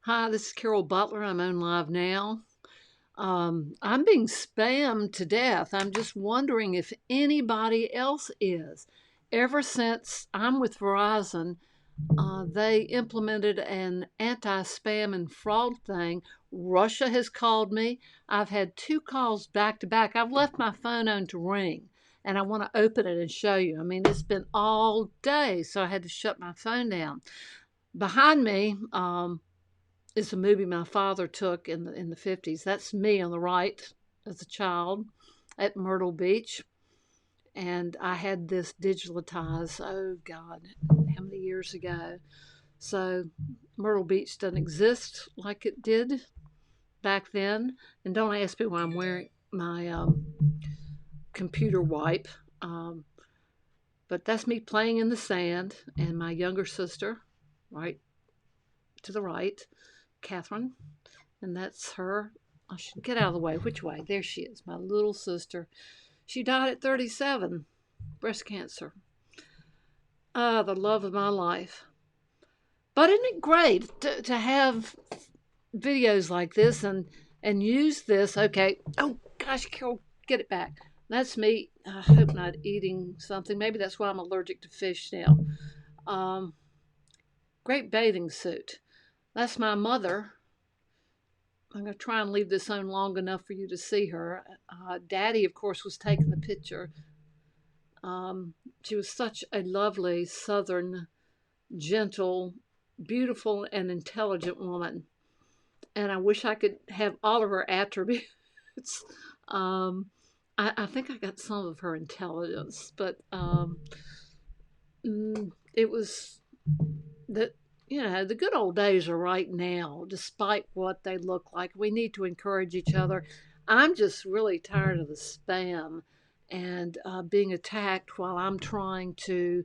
Hi, this is Carol Butler. I'm on live now. I'm being spammed to death. I'm just wondering if anybody else is. Ever since I'm with Verizon, they implemented an anti spam and fraud thing. Russia has called me. I've had two calls back to back. I've left my phone on to ring and I want to open it and show you. I mean, it's been all day, so I had to shut my phone down. Behind me, is a movie my father took in the 50s. That's me on the right as a child at Myrtle Beach. And I had this digitalized, oh God, how many years ago? So Myrtle Beach doesn't exist like it did back then. And don't ask me why I'm wearing my computer wipe. Um, but that's me playing in the sand, and my younger sister, right to the right, Catherine, and that's her. I should get out of the way. Which way? There she is, my little sister. She died at 37, breast cancer. The love of my life. But isn't it great to have videos like this and use this? Okay. Oh gosh, Carol, get it back. That's me. I hope not eating something. Maybe that's why I'm allergic to fish now. Um, Great bathing suit. That's my mother. I'm going to try and leave this on long enough for you to see her. Daddy, of course, was taking the picture. Um, she was such a lovely, southern, gentle, beautiful, and intelligent woman. And I wish I could have all of her attributes. um, I think I got some of her intelligence, but it was that the good old days are right now, despite what they look like. We need to encourage each other. I'm just really tired of the spam and being attacked while I'm trying to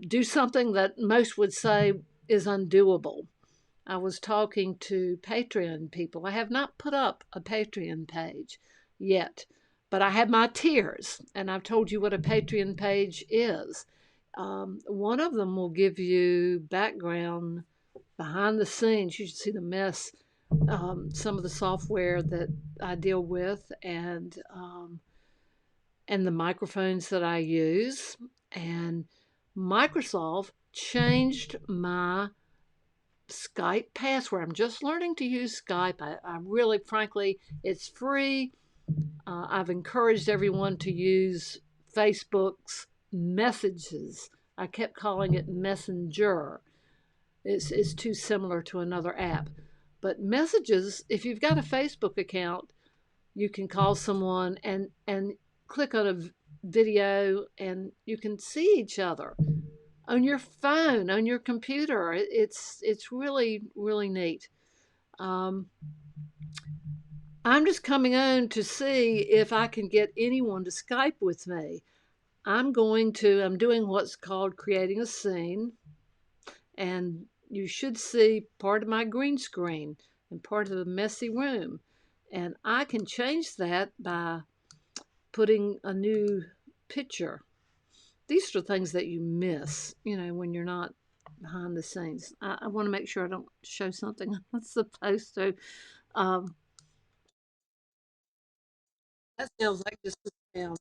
do something that most would say is undoable. I was talking to Patreon people. I have not put up a Patreon page yet, but I have my tiers, and I've told you what a Patreon page is. One of them will give you background behind the scenes. You should see the mess, some of the software that I deal with, and the microphones that I use. And Microsoft changed my Skype password. I'm just learning to use Skype. I really, frankly, it's free. I've encouraged everyone to use Facebook's messages. I kept calling it Messenger. It's too similar to another app. But messages, if you've got a Facebook account, you can call someone and click on a video and you can see each other on your phone, on your computer. It's really really neat. Um, I'm just coming on to see if I can get anyone to Skype with me. I'm doing what's called creating a scene, and you should see part of my green screen and part of the messy room. And I can change that by putting a new picture. These are things that you miss, when you're not behind the scenes. I want to make sure I don't show something I'm not supposed to. Um, that sounds like just a sound.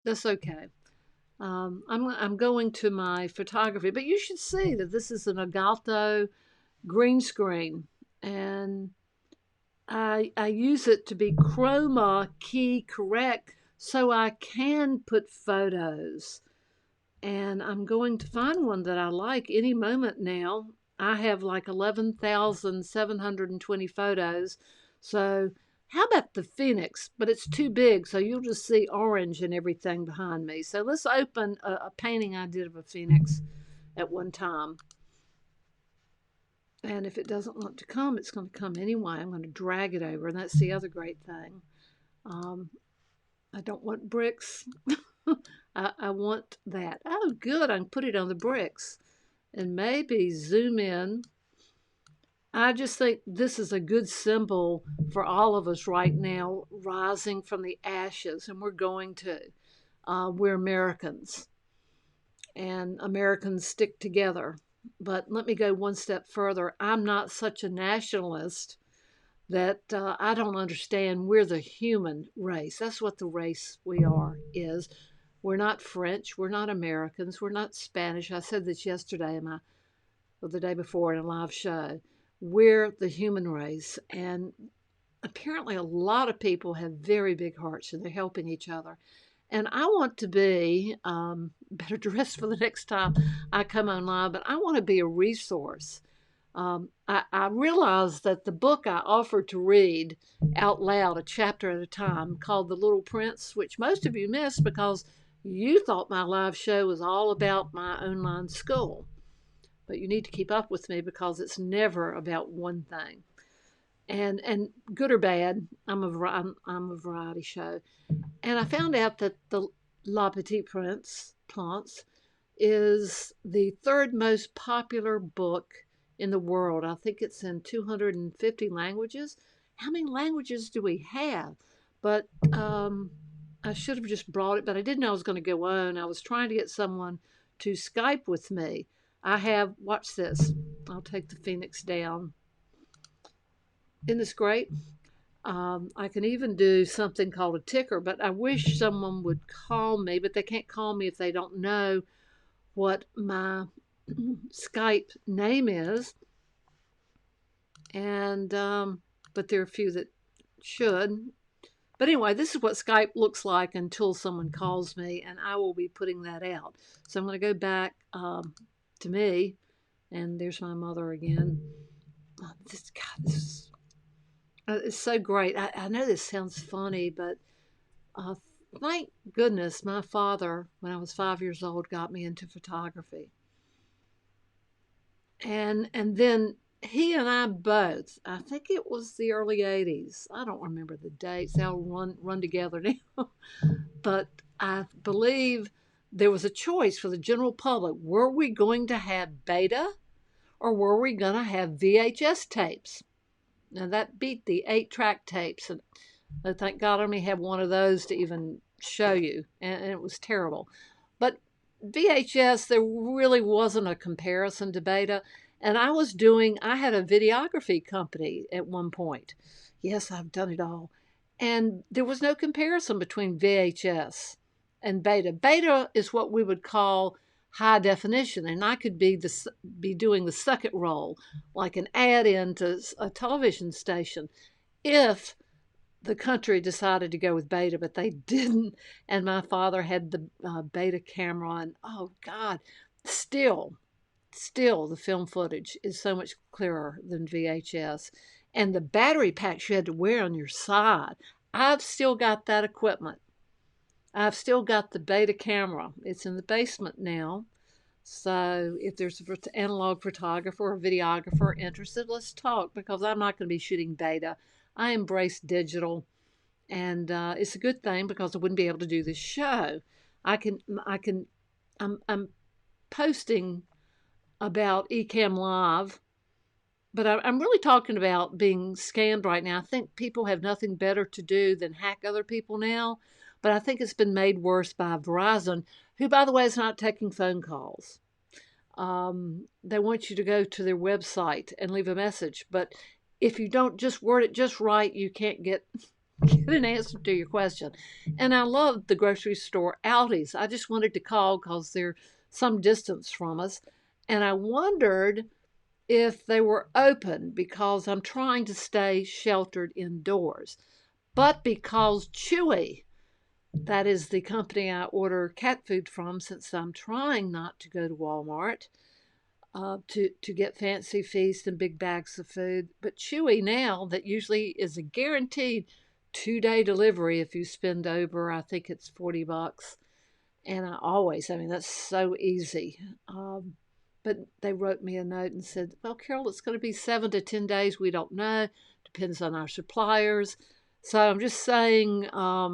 That's okay. I'm going to my photography, but you should see that this is an Agalto green screen, and I use it to be chroma key correct so I can put photos. And I'm going to find one that I like any moment now. I have like 11,720 photos. So, how about the Phoenix? But it's too big, so you'll just see orange and everything behind me. So, let's open a painting I did of a Phoenix at one time. And if it doesn't want to come, it's going to come anyway. I'm going to drag it over, and that's the other great thing. Um, I don't want bricks. I want that. Oh, good. I can put it on the bricks and maybe zoom in. I just think this is a good symbol for all of us right now, rising from the ashes, and we're going to. We're Americans, and Americans stick together. But let me go one step further. I'm not such a nationalist that I don't understand. We're the human race. That's what the race we are is. We're not French. We're not Americans. We're not Spanish. I said this yesterday or the day before in a live show. We're the human race. And apparently, a lot of people have very big hearts and they're helping each other. And I want to be better dressed for the next time I come on live, but I want to be a resource. I realized that the book I offered to read out loud, a chapter at a time, called The Little Prince, which most of you missed because you thought my live show was all about my online school. But you need to keep up with me because it's never about one thing. And good or bad, I'm a variety show. And I found out that the La Petite Prince is the third most popular book in the world. I think it's in 250 languages. How many languages do we have? But I should have just brought it, but I didn't know I was going to go on. I was trying to get someone to Skype with me. I have, watch this. I'll take the Phoenix down. Isn't this great? I can even do something called a ticker, but I wish someone would call me, but they can't call me if they don't know what my Skype name is. And, but there are a few that should. But anyway, this is what Skype looks like until someone calls me, and I will be putting that out. So I'm going to go back to me, and there's my mother again. This is it's so great. I know this sounds funny, but thank goodness my father, when I was 5 years old, got me into photography. And then he and I both, I think it was the early 80s. I don't remember the dates. They'll run together now. But I believe there was a choice for the general public. Were we going to have beta or were we going to have VHS tapes? Now that beat the 8-track tapes, and thank God I only have one of those to even show you, and it was terrible. But VHS, there really wasn't a comparison to beta, and I had a videography company at one point. Yes, I've done it all. And there was no comparison between VHS and beta. Beta is what we would call high definition, and I could be doing the second role, like an ad into a television station, if the country decided to go with beta, but they didn't. And my father had the beta camera, and oh God, still the film footage is so much clearer than VHS. And the battery packs you had to wear on your side. I've still got that equipment. I've still got the beta camera. It's in the basement now. So if there's an analog photographer or videographer interested, let's talk, because I'm not going to be shooting beta. I embrace digital, and it's a good thing because I wouldn't be able to do this show. I'm posting about Ecamm Live, but I'm really talking about being scammed right now. I think people have nothing better to do than hack other people now, but I think it's been made worse by Verizon, who, by the way, is not taking phone calls. They want you to go to their website and leave a message, but if you don't just word it just right, you can't get an answer to your question. And I love the grocery store Aldi's. I just wanted to call because they're some distance from us, and I wondered if they were open because I'm trying to stay sheltered indoors. But because Chewy, that is the company I order cat food from, since I'm trying not to go to Walmart to get Fancy Feast and big bags of food. But Chewy now, that usually is a guaranteed 2-day delivery if you spend over, I think it's $40. And that's so easy. But they wrote me a note and said, well, Carol, it's going to be 7 to 10 days. We don't know. Depends on our suppliers. So I'm just saying, I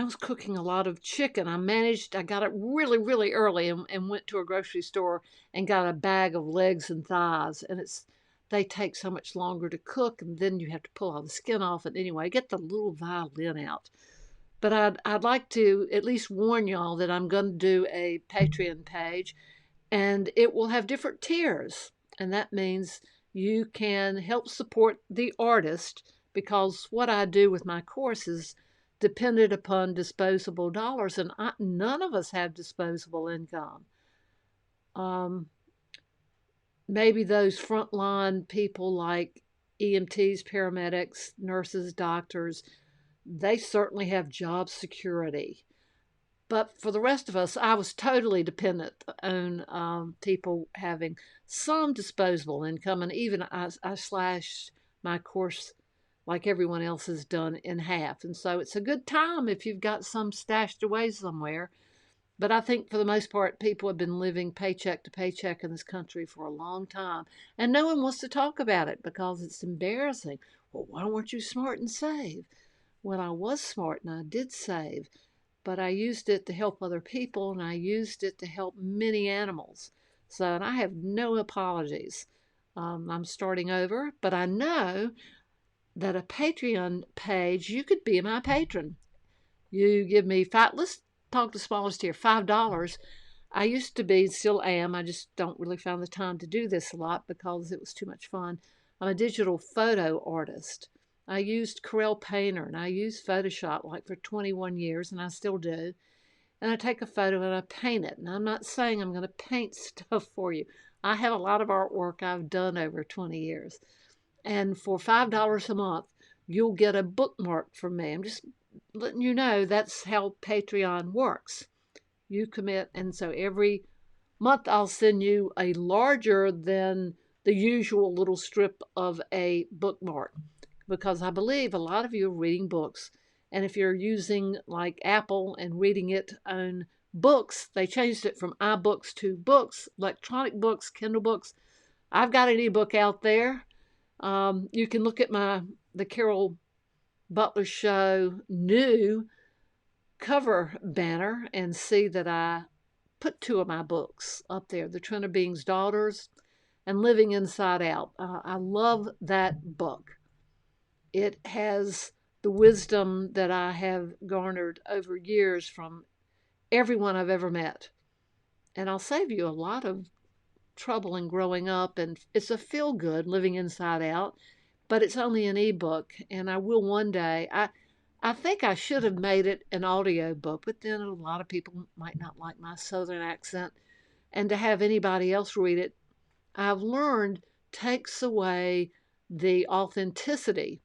was cooking a lot of chicken. I got it really, really early and went to a grocery store and got a bag of legs and thighs. And they take so much longer to cook, and then you have to pull all the skin off. And anyway, get the little violin out. But I'd like to at least warn y'all that I'm going to do a Patreon page. And it will have different tiers. And that means you can help support the artist, because what I do with my course is dependent upon disposable dollars, and none of us have disposable income. Um, Maybe those frontline people like EMTs, paramedics, nurses, doctors, they certainly have job security. But for the rest of us, I was totally dependent on people having some disposable income. And even I slashed my course, like everyone else has done, in half. And so it's a good time if you've got some stashed away somewhere. But I think for the most part, people have been living paycheck to paycheck in this country for a long time. And no one wants to talk about it because it's embarrassing. Well, why weren't you smart and save? Well, I was smart and I did save, but I used it to help other people and I used it to help many animals. So, and I have no apologies. I'm starting over, but I know that a Patreon page, you could be my patron. You give me five, let's talk the smallest here, $5. I used to be, still am, I just don't really find the time to do this a lot because it was too much fun. I'm a digital photo artist. I used Corel Painter and I used Photoshop like for 21 years, and I still do. And I take a photo and I paint it. And I'm not saying I'm going to paint stuff for you. I have a lot of artwork I've done over 20 years. And for $5 a month, you'll get a bookmark from me. I'm just letting you know that's how Patreon works. You commit, and so every month I'll send you a larger than the usual little strip of a bookmark, because I believe a lot of you are reading books. And if you're using like Apple and reading it on books, they changed it from iBooks to books, electronic books, Kindle books. I've got an ebook out there. You can look at the CAROL Butler Show new cover banner and see that I put two of my books up there, The Trinity Being's Daughters and Living Inside Out. I love that book. It has the wisdom that I have garnered over years from everyone I've ever met. And I'll save you a lot of trouble in growing up. And it's a feel good, Living Inside Out, but it's only an ebook. And I will one day. I think I should have made it an audio book, but then a lot of people might not like my southern accent. And to have anybody else read it, I've learned, takes away the authenticity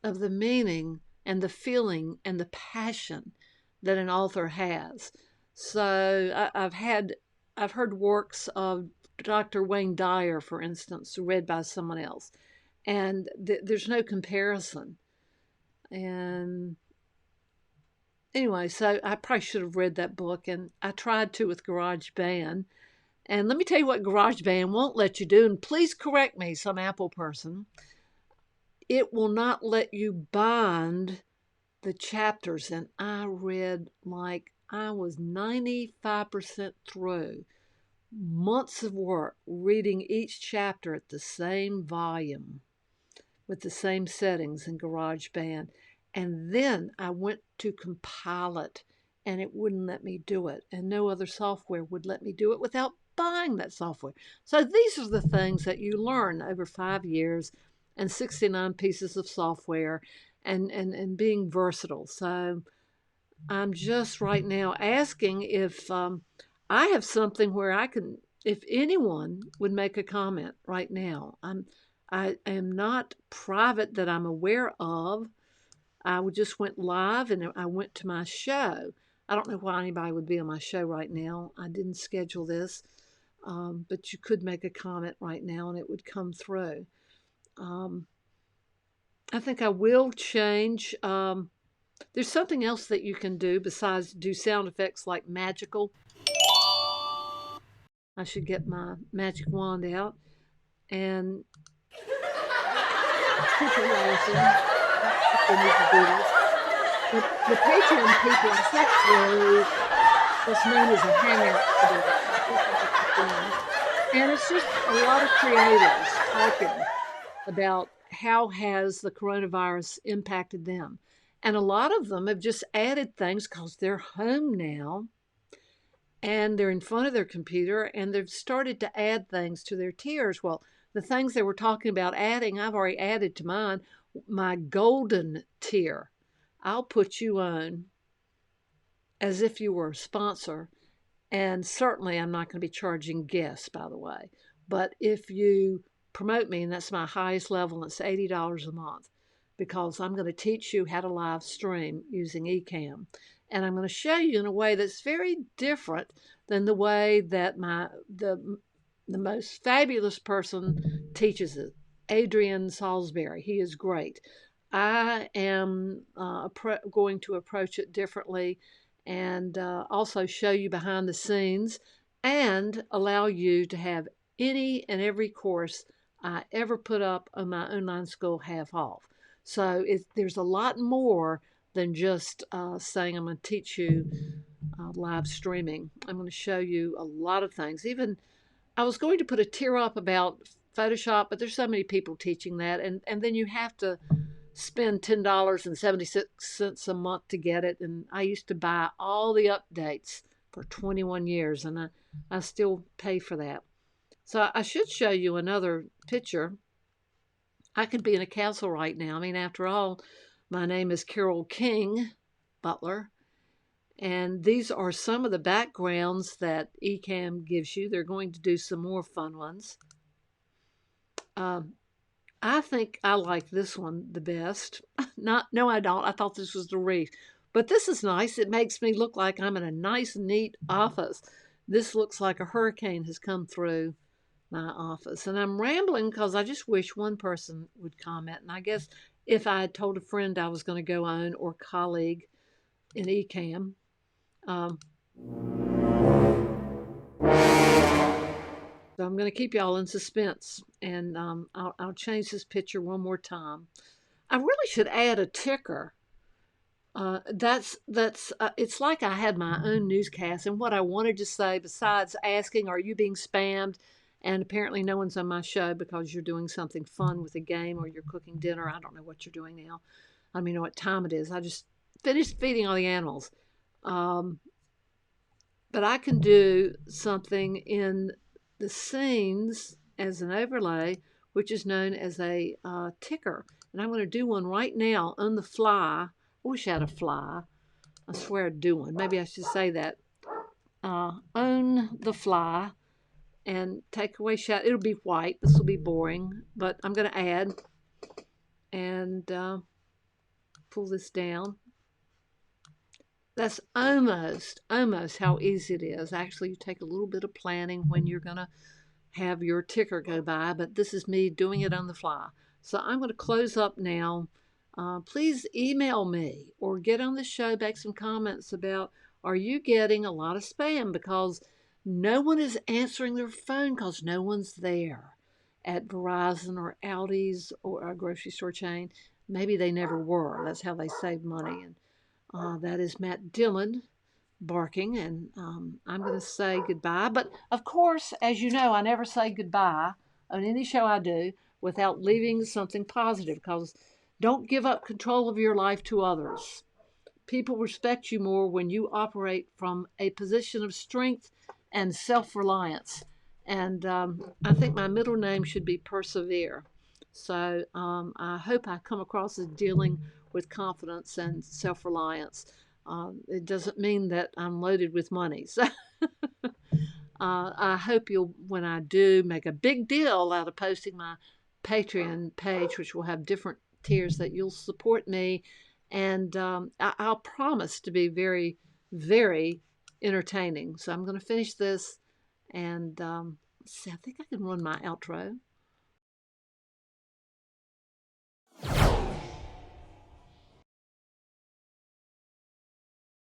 of the meaning and the feeling and the passion that an author has. So I've heard works of Dr. Wayne Dyer, for instance, read by someone else, and there's no comparison. And anyway, so I probably should have read that book, and I tried to with GarageBand. And let me tell you what GarageBand won't let you do, and please correct me, some Apple person. It will not let you bind the chapters, and I read like I was 95% through, months of work reading each chapter at the same volume with the same settings in GarageBand. And then I went to compile it, and it wouldn't let me do it. And no other software would let me do it without buying that software. So these are the things that you learn over 5 years and 69 pieces of software and being versatile. So I'm just right now asking if I have something where I can, if anyone would make a comment right now. I am not private that I'm aware of. I just went live and I went to my show. I don't know why anybody would be on my show right now. I didn't schedule this, but you could make a comment right now and it would come through. I think I will change. There's something else that you can do besides do sound effects like magical. I should get my magic wand out and people laughing. They need to do this. But the Patreon people, it's actually what's known as a hangout today. And it's just a lot of creators talking about how has the coronavirus impacted them. And a lot of them have just added things because they're home now. and they're in front of their computer and they've started to add things to their tiers. Well, the things they were talking about adding, I've already added to mine. My golden tier, I'll put you on as if you were a sponsor. And certainly, I'm not going to be charging guests, by the way. But if you promote me, and that's my highest level, and it's $80 a month, because I'm going to teach you how to live stream using Ecamm. And I'm going to show you in a way that's very different than the way that the most fabulous person teaches it, Adrian Salisbury. He is great. I am going to approach it differently and also show you behind the scenes and allow you to have any and every course I ever put up on my online school half off. So there's a lot more than just saying I'm going to teach you live streaming. I'm going to show you a lot of things. Even I was going to put a tier up about Photoshop, but there's so many people teaching that, and then you have to spend $10.76 a month to get it. And I used to buy all the updates for 21 years, and I still pay for that. So I should show you another picture. I could be in a castle right now. I mean, after all, my name is Carol King Butler, and these are some of the backgrounds that Ecamm gives you. They're going to do some more fun ones. I think I like this one the best. No, I don't. I thought this was the wreath. But this is nice. It makes me look like I'm in a nice, neat office. This looks like a hurricane has come through my office. And I'm rambling because I just wish one person would comment. And I guess if I had told a friend I was going to go on or colleague in Ecamm, so I'm going to keep y'all in suspense, and I'll change this picture one more time. I really should add a ticker. That's it's like I had my own newscast, and what I wanted to say besides asking, "Are you being spammed?" And apparently, no one's on my show because you're doing something fun with a game or you're cooking dinner. I don't know what you're doing now. I don't even know what time it is. I just finished feeding all the animals. Um, but I can do something in the scenes as an overlay, which is known as a ticker. And I'm going to do one right now on the fly. I wish I had a fly. I swear I'd do one. Maybe I should say that. On the fly and take away shadow. It'll be white. This will be boring, but I'm going to add and pull this down. That's almost how easy it is. Actually, you take a little bit of planning when you're going to have your ticker go by, but this is me doing it on the fly. So I'm going to close up now. Please email me or get on the show, make some comments about, are you getting a lot of spam? Because no one is answering their phone because no one's there at Verizon or Aldi's or a grocery store chain. Maybe they never were. That's how they save money. And that is Matt Dillon barking, and I'm going to say goodbye. But of course, as you know, I never say goodbye on any show I do without leaving something positive, because don't give up control of your life to others. People respect you more when you operate from a position of strength and self-reliance. And I think my middle name should be Persevere. So I hope I come across as dealing with confidence and self-reliance. It doesn't mean that I'm loaded with money. So I hope you'll, when I do, make a big deal out of posting my Patreon page, which will have different tiers, that you'll support me. And I'll promise to be very, very entertaining. So I'm going to finish this and let's see, I think I can run my outro.